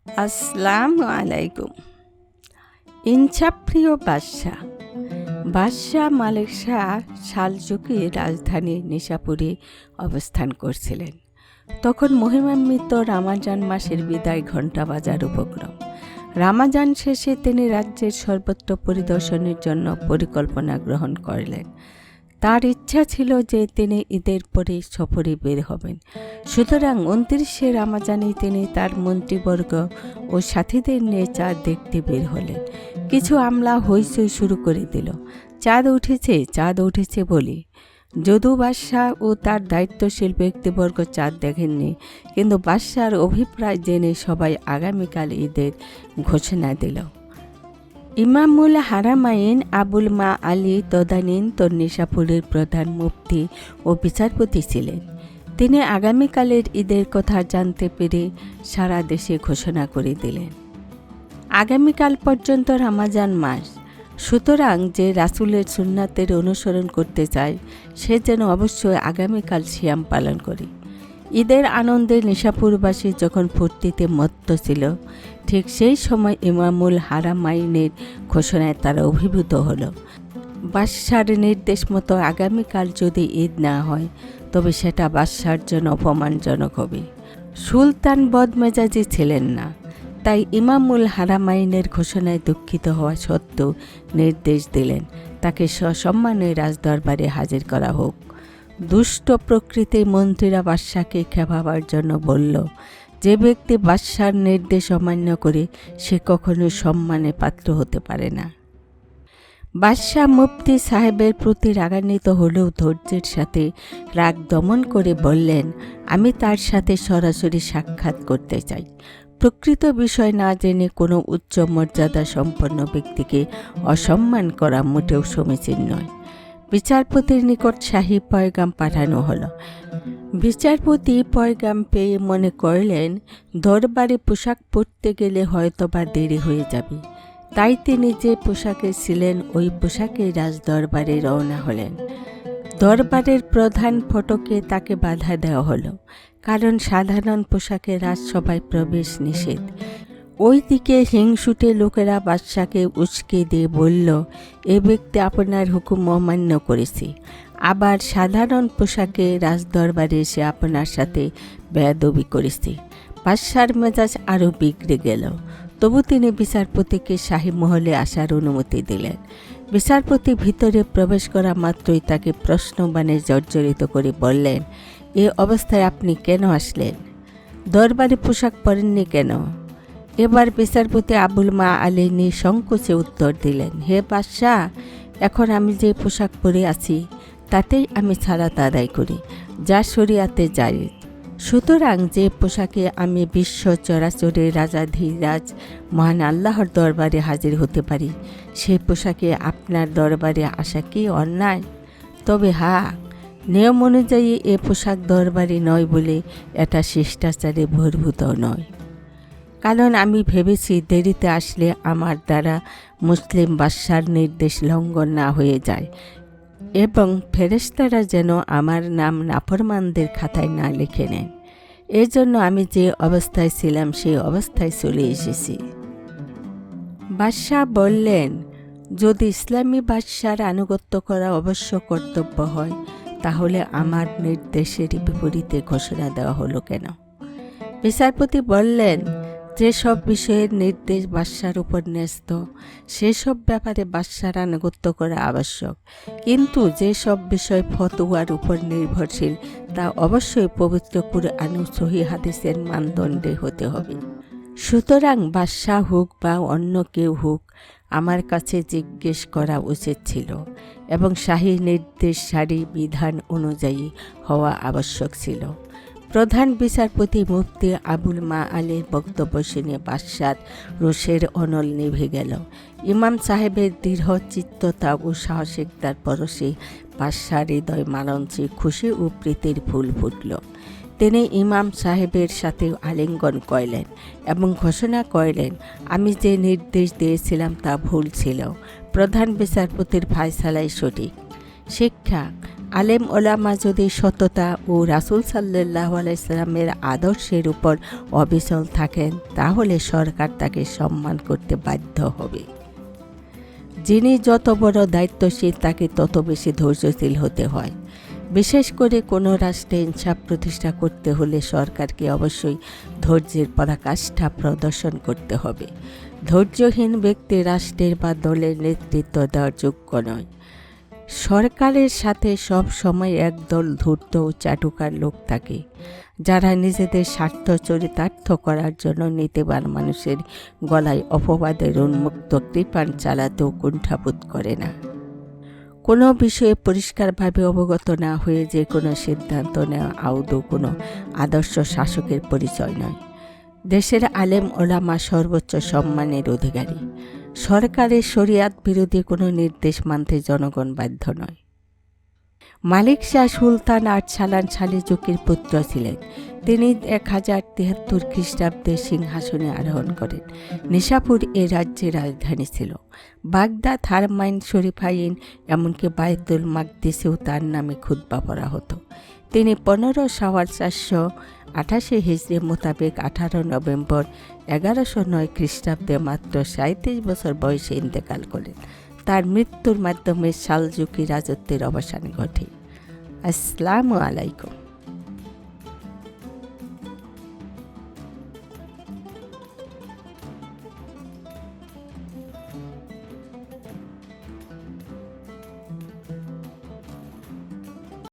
আসসালামু আলাইকুম। ইনসাপ্রিয় বাদশাহ বাদশাহ মালিক শাহ সালজুকি রাজধানী নিশাপুরে অবস্থান করছিলেন। তখন মহিমান্বিত রামাজান মাসের বিদায় ঘণ্টা বাজার উপক্রম। রামাজান শেষে তিনি রাজ্যের সর্বত্র পরিদর্শনের জন্য পরিকল্পনা গ্রহণ করলেন। তার ইচ্ছা ছিল যে তিনি ঈদের পরে সফরে বের হবেন। সুতরাং 29শে রামাজানে তিনি তার মন্ত্রীবর্গ ও সাথীদের নিয়ে চাঁদ দেখতে বের হলেন। কিছু আমলা হইচই শুরু করে দিল, চাঁদ উঠেছে বলি। যদু বাদশাহ ও তার দায়িত্বশীল ব্যক্তিবর্গ চাঁদ দেখেননি, কিন্তু বাদশার অভিপ্রায় জেনে সবাই আগামীকাল ঈদের ঘোষণা দিল। ইমামুল হারামাইন আবুল মা আলী তদানীন নিশাপুরের প্রধান মুফতি ও বিচারপতি ছিলেন। তিনি আগামীকালের ঈদের কথা জানতে পেরে সারা দেশে ঘোষণা করে দিলেন, আগামীকাল পর্যন্ত রামাজান মাস। সুতরাং যে রাসূলের সুন্নাতের অনুসরণ করতে চায় সে যেন অবশ্যই আগামীকাল সিয়াম পালন করে। ঈদের আনন্দে নিশাপুরবাসী যখন ফুর্তিতে মত্ত ছিল, ঠিক সেই সময় ইমামুল হারামাইনের ঘোষণায় তারা অভিভূত হলো। বাদশার নির্দেশ মতো আগামীকাল যদি ঈদ না হয় তবে সেটা বাদশার জন্য অপমানজনক হবে। সুলতান বদমেজাজি ছিলেন না, তাই ইমামুল হারামাইনের ঘোষণায় দুঃখিত হওয়া সত্ত্বেও নির্দেশ দিলেন তাকে সসম্মানে রাজদরবারে হাজির করা হোক। দুষ্ট প্রকৃতির মন্ত্রীরা বাদশাকে খেপাবার জন্য বলল, যে ব্যক্তি বাদশার নির্দেশ অমান্য করে সে কখনো সম্মানের পাত্র হতে পারে না। বাদশাহ মুফতি সাহেবের প্রতি রাগান্বিত হলেও ধৈর্যের সাথে রাগ দমন করে বললেন, আমি তার সাথে সরাসরি সাক্ষাৎ করতে চাই। প্রকৃত বিষয় না জেনে কোনো উচ্চ মর্যাদা সম্পন্ন ব্যক্তিকে অসম্মান করা মোটেও সমীচীন নয়। বিচারপতির নিকট শাহী পয়গাম পাঠানো হলো। বিচারপতি পয়গাম পেয়ে মনে করলেন দরবারে পোশাক পরতে গেলে হয়তোবা দেরি হয়ে যাবে, তাই তিনি যে পোশাকে ছিলেন ওই পোশাকে রাজদরবারে রওনা হলেন। দরবারের প্রধান ফটকে তাকে বাধা দেওয়া হলো, কারণ সাধারণ পোশাকে রাজসভায় প্রবেশ নিষেধ। ওইদিকে হিংসুটে লোকেরা বাদশাকে উস্কে দিয়ে বলল, এ ব্যক্তি আপনার হুকুম অমান্য করেছে, আবার সাধারণ পোশাকে রাজদরবারে এসে আপনার সাথে বেয়াদবি করেছে। বাদশার মেজাজ আরও বিগড়ে গেল। তবু তিনি বিচারপতিকে শাহী মহলে আসার অনুমতি দিলেন। বিচারপতি ভিতরে প্রবেশ করা মাত্রই তাকে প্রশ্নবাণে জর্জরিত করে বললেন, এ অবস্থায় আপনি কেন আসলেন? দরবারে পোশাক পরেননি কেন? এবার বিচারপতি আবুল মা আলী নিঃসংকোচে উত্তর দিলেন, হে বাদশাহ, এখন আমি যে পোশাক পরে আছি তাতেই আমি সালাত আদায় করি, যা শরিয়াতে জায়েজ। সুতরাং যে পোশাকে আমি বিশ্ব চরাচরের রাজাধিরাজ মহান আল্লাহর দরবারে হাজির হতে পারি, সেই পোশাকে আপনার দরবারে আসা কি অন্যায়? তবে হ্যাঁ, নিয়ম অনুযায়ী এ পোশাক দরবারি নয় বলে এটা শিষ্টাচারে বহির্ভূত নয়। কারণ আমি ভেবেছি দেরিতে আসলে আমার দ্বারা মুসলিম বাদশার নির্দেশ লঙ্ঘন না হয়ে যায় এবং ফেরেশতারা যেন আমার নাম নাফরমানদের খাতায় না লিখে নেন। এজন্য আমি যে অবস্থায় ছিলাম সেই অবস্থায় চলে এসেছি। বাদশাহ বললেন, যদি ইসলামী বাদশার আনুগত্য করা অবশ্য কর্তব্য হয়, তাহলে আমার নির্দেশের বিপরীতে ঘোষণা দেওয়া হলো কেন? বিচারপতি বললেন, যেসব বিষয়ের নির্দেশ বাদশার উপর ন্যস্ত সেসব ব্যাপারে বাদশার আনুগত্য করা আবশ্যক, কিন্তু যেসব বিষয় ফতোয়ার উপর নির্ভরশীল তা অবশ্যই পবিত্র কুরআন ও সহিহ হাদিসের মানদণ্ডে হতে হবে। সুতরাং বাদশাহ হোক বা অন্য কেউ হোক, আমার কাছে জিজ্ঞেস করা উচিত ছিল এবং শাহী নির্দেশ সারি বিধান অনুযায়ী হওয়া আবশ্যক ছিল। প্রধান বিচারপতি মুফতি আবুল মা আলীর বক্তব্য শুনে বাদশার রোষের অনল নিভে গেল। ইমাম সাহেবের দৃঢ় চিত্ততা ও সাহসিকতার পরশে বাদশার হৃদয় মালঞ্চে খুশি ও প্রীতির ফুল ফুটল। তিনি ইমাম সাহেবের সাথে আলিঙ্গন করলেন এবং ঘোষণা করলেন, আমি যে নির্দেশ দিয়েছিলাম তা ভুল ছিল। প্রধান বিচারপতির ফায়সালাই সঠিক। শিক্ষা: আলেম ওলামা যদি সততা ও রাসূল সাল্লাল্লাহু আলাইহি সাল্লামের আদর্শের উপর অবিচল থাকেন, তাহলে সরকার তাকে সম্মান করতে বাধ্য হবে। যিনি যত বড় দায়িত্বশীল, তাকে তত বেশি ধৈর্যশীল হতে হয়। বিশেষ করে কোনো রাষ্ট্রে ইনসাফ প্রতিষ্ঠা করতে হলে সরকারকে অবশ্যই ধৈর্যের পরাকাষ্ঠা প্রদর্শন করতে হবে। ধৈর্যহীন ব্যক্তি রাষ্ট্রের বা দলের নেতৃত্ব দেওয়ার যোগ্য নয়। সরকারের সাথে সব সময় একদল ধূর্ত ও চাটুকার লোক থাকে, যারা নিজেদের স্বার্থ চরিতার্থ করার জন্য নীতিবান মানুষের গলায় অপবাদের উন্মুক্ত কৃপাণ চালাতেও কুণ্ঠাবোধ করে না। কোনো বিষয়ে পরিষ্কারভাবে অবগত না হয়ে যে কোনো সিদ্ধান্ত নেওয়া আদৌ কোনো আদর্শ শাসকের পরিচয় নয়। দেশের আলেম ওলামা সর্বোচ্চ সম্মানের অধিকারী। সরকারের শরিয়াত বিরোধী কোনো নির্দেশ মানতে জনগণ বাধ্য নয়। মালিক শাহ সুলতান আর্সালান সালেজুকির পুত্র ছিলেন। তিনি 1073 খ্রিস্টাব্দে সিংহাসনে আরোহণ করেন। নিশাপুর এ রাজ্যের রাজধানী ছিল। বাগদাদ, হারমাইন শরীফাইন, এমনকি বায়তুল মাকদিসেও তার নামে খুতবা পড়া হতো। তিনি 15 শাওয়াল 488 হিজরি মোতাবেক 18 নভেম্বর 1109 খ্রিস্টাব্দে মাত্র 37 বছর বয়সে ইন্তেকাল করেন। তার মৃত্যুর মাধ্যমে সালজুকি রাজত্বের অবসান ঘটে। আসসালামু আলাইকুম।